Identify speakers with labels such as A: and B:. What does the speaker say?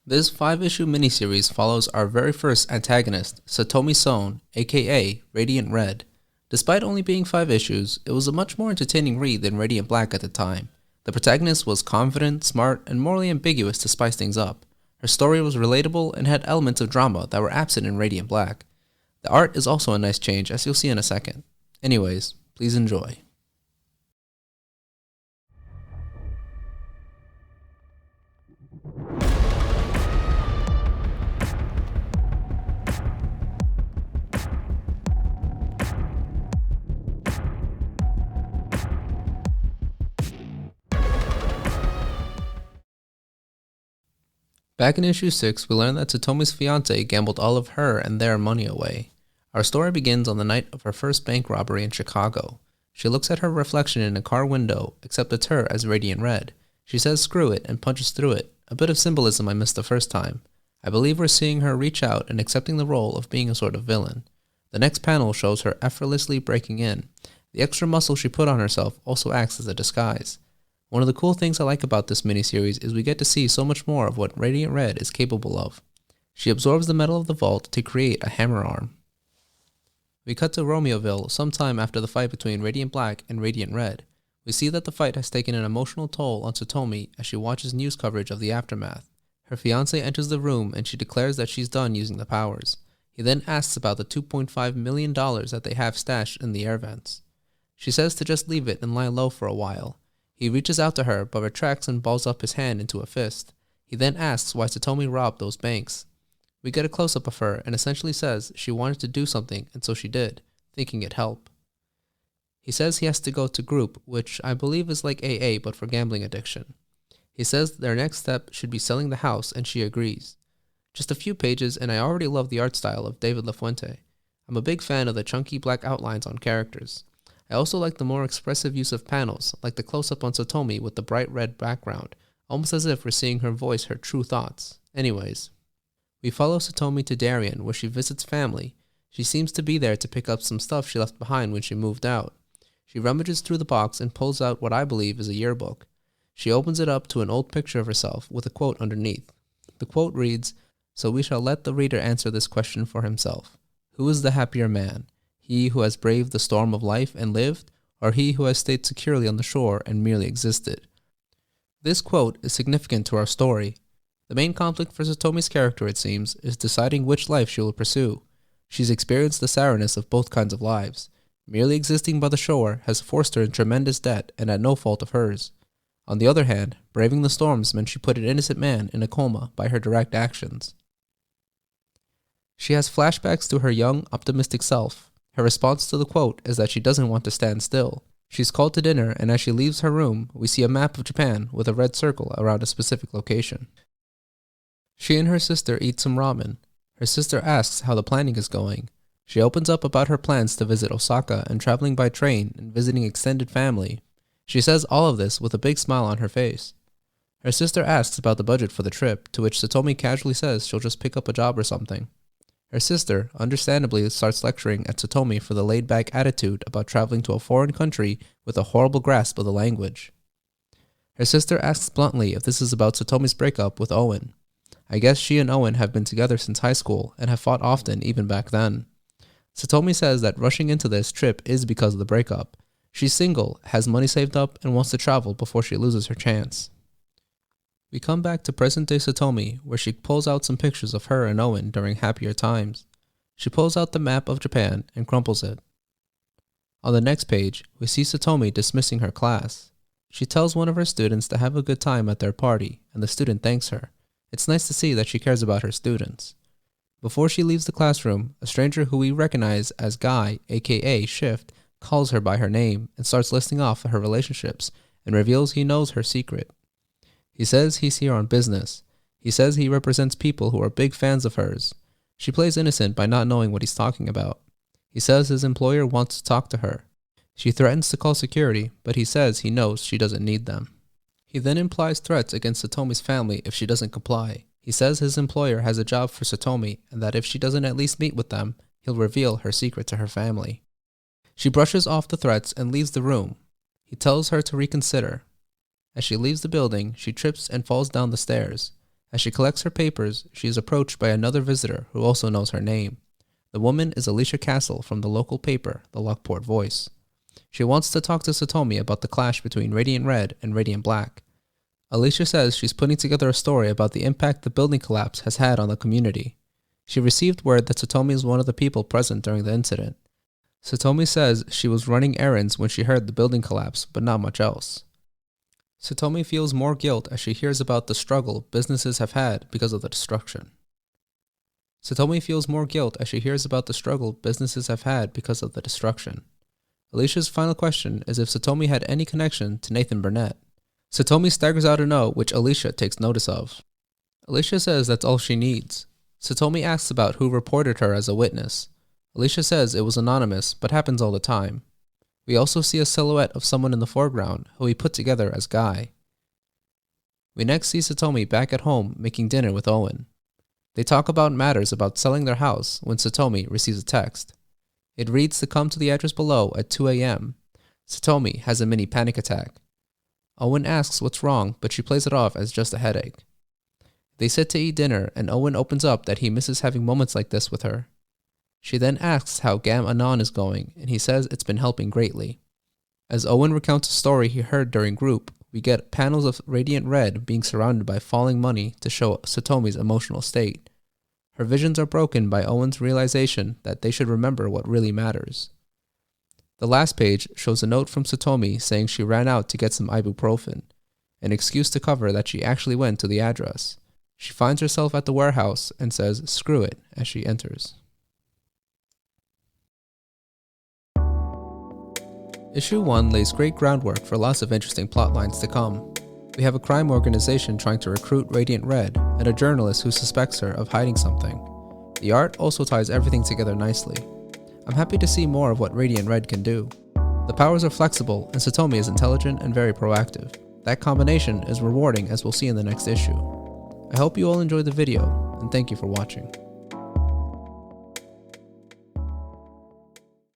A: This 5-issue miniseries follows our very first antagonist, Satomi Son, aka Radiant Red. Despite only being 5 issues, it was a much more entertaining read than Radiant Black at the time. The protagonist was confident, smart, and morally ambiguous to spice things up. Her story was relatable and had elements of drama that were absent in Radiant Black. The art is also a nice change, as you'll see in a second. Anyways, please enjoy. Back in issue 6, we learn that Satomi's fiancé gambled all of her and their money away. Our story begins on the night of her first bank robbery in Chicago. She looks at her reflection in a car window, except it's her as Radiant Red. She says screw it and punches through it, a bit of symbolism I missed the first time. I believe we're seeing her reach out and accepting the role of being a sort of villain. The next panel shows her effortlessly breaking in. The extra muscle she put on herself also acts as a disguise. One of the cool things I like about this miniseries is we get to see so much more of what Radiant Red is capable of. She absorbs the metal of the vault to create a hammer arm. We cut to Romeoville sometime after the fight between Radiant Black and Radiant Red. We see that the fight has taken an emotional toll on Satomi as she watches news coverage of the aftermath. Her fiancé enters the room and she declares that she's done using the powers. He then asks about the $2.5 million that they have stashed in the air vents. She says to just leave it and lie low for a while. He reaches out to her, but retracts and balls up his hand into a fist. He then asks why Satomi robbed those banks. We get a close-up of her and essentially says she wanted to do something and so she did, thinking it'd help. He says he has to go to group, which I believe is like AA but for gambling addiction. He says their next step should be selling the house and she agrees. Just a few pages and I already love the art style of David LaFuente. I'm a big fan of the chunky black outlines on characters. I also like the more expressive use of panels, like the close-up on Satomi with the bright red background, almost as if we're seeing her voice her true thoughts. Anyways, we follow Satomi to Darien, where she visits family. She seems to be there to pick up some stuff she left behind when she moved out. She rummages through the box and pulls out what I believe is a yearbook. She opens it up to an old picture of herself with a quote underneath. The quote reads, "So we shall let the reader answer this question for himself. Who is the happier man? He who has braved the storm of life and lived, or he who has stayed securely on the shore and merely existed?" This quote is significant to our story. The main conflict for Satomi's character, it seems, is deciding which life she will pursue. She's experienced the sourness of both kinds of lives. Merely existing by the shore has forced her in tremendous debt and at no fault of hers. On the other hand, braving the storms meant she put an innocent man in a coma by her direct actions. She has flashbacks to her young, optimistic self. Her response to the quote is that she doesn't want to stand still. She's called to dinner, and as she leaves her room, we see a map of Japan with a red circle around a specific location. She and her sister eat some ramen. Her sister asks how the planning is going. She opens up about her plans to visit Osaka and traveling by train and visiting extended family. She says all of this with a big smile on her face. Her sister asks about the budget for the trip, to which Satomi casually says she'll just pick up a job or something. Her sister, understandably, starts lecturing at Satomi for the laid-back attitude about traveling to a foreign country with a horrible grasp of the language. Her sister asks bluntly if this is about Satomi's breakup with Owen. I guess she and Owen have been together since high school and have fought often even back then. Satomi says that rushing into this trip is because of the breakup. She's single, has money saved up, and wants to travel before she loses her chance. We come back to present-day Satomi, where she pulls out some pictures of her and Owen during happier times. She pulls out the map of Japan and crumples it. On the next page, we see Satomi dismissing her class. She tells one of her students to have a good time at their party, and the student thanks her. It's nice to see that she cares about her students. Before she leaves the classroom, a stranger who we recognize as Guy, aka Shift, calls her by her name and starts listing off her relationships and reveals he knows her secret. He says he's here on business. He says he represents people who are big fans of hers. She plays innocent by not knowing what he's talking about. He says his employer wants to talk to her. She threatens to call security, but he says he knows she doesn't need them. He then implies threats against Satomi's family if she doesn't comply. He says his employer has a job for Satomi and that if she doesn't at least meet with them, he'll reveal her secret to her family. She brushes off the threats and leaves the room. He tells her to reconsider. As she leaves the building, she trips and falls down the stairs. As she collects her papers, she is approached by another visitor who also knows her name. The woman is Alicia Castle from the local paper, the Lockport Voice. She wants to talk to Satomi about the clash between Radiant Red and Radiant Black. Alicia says she's putting together a story about the impact the building collapse has had on the community. She received word that Satomi is one of the people present during the incident. Satomi says she was running errands when she heard the building collapse, but not much else. Satomi feels more guilt as she hears about the struggle businesses have had because of the destruction. Satomi feels more guilt as she hears about the struggle businesses have had because of the destruction. Alicia's final question is if Satomi had any connection to Nathan Burnett. Satomi staggers out a note which Alicia takes notice of. Alicia says that's all she needs. Satomi asks about who reported her as a witness. Alicia says it was anonymous, but happens all the time. We also see a silhouette of someone in the foreground who we put together as Guy. We next see Satomi back at home making dinner with Owen. They talk about matters about selling their house when Satomi receives a text. It reads to come to the address below at 2 a.m. Satomi has a mini panic attack. Owen asks what's wrong, but she plays it off as just a headache. They sit to eat dinner, and Owen opens up that he misses having moments like this with her. She then asks how Gam Anon is going, and he says it's been helping greatly. As Owen recounts a story he heard during group, we get panels of Radiant Red being surrounded by falling money to show Satomi's emotional state. Her visions are broken by Owen's realization that they should remember what really matters. The last page shows a note from Satomi saying she ran out to get some ibuprofen, an excuse to cover that she actually went to the address. She finds herself at the warehouse and says, "Screw it," as she enters. Issue 1 lays great groundwork for lots of interesting plotlines to come. We have a crime organization trying to recruit Radiant Red, and a journalist who suspects her of hiding something. The art also ties everything together nicely. I'm happy to see more of what Radiant Red can do. The powers are flexible, and Satomi is intelligent and very proactive. That combination is rewarding, as we'll see in the next issue. I hope you all enjoyed the video, and thank you for watching.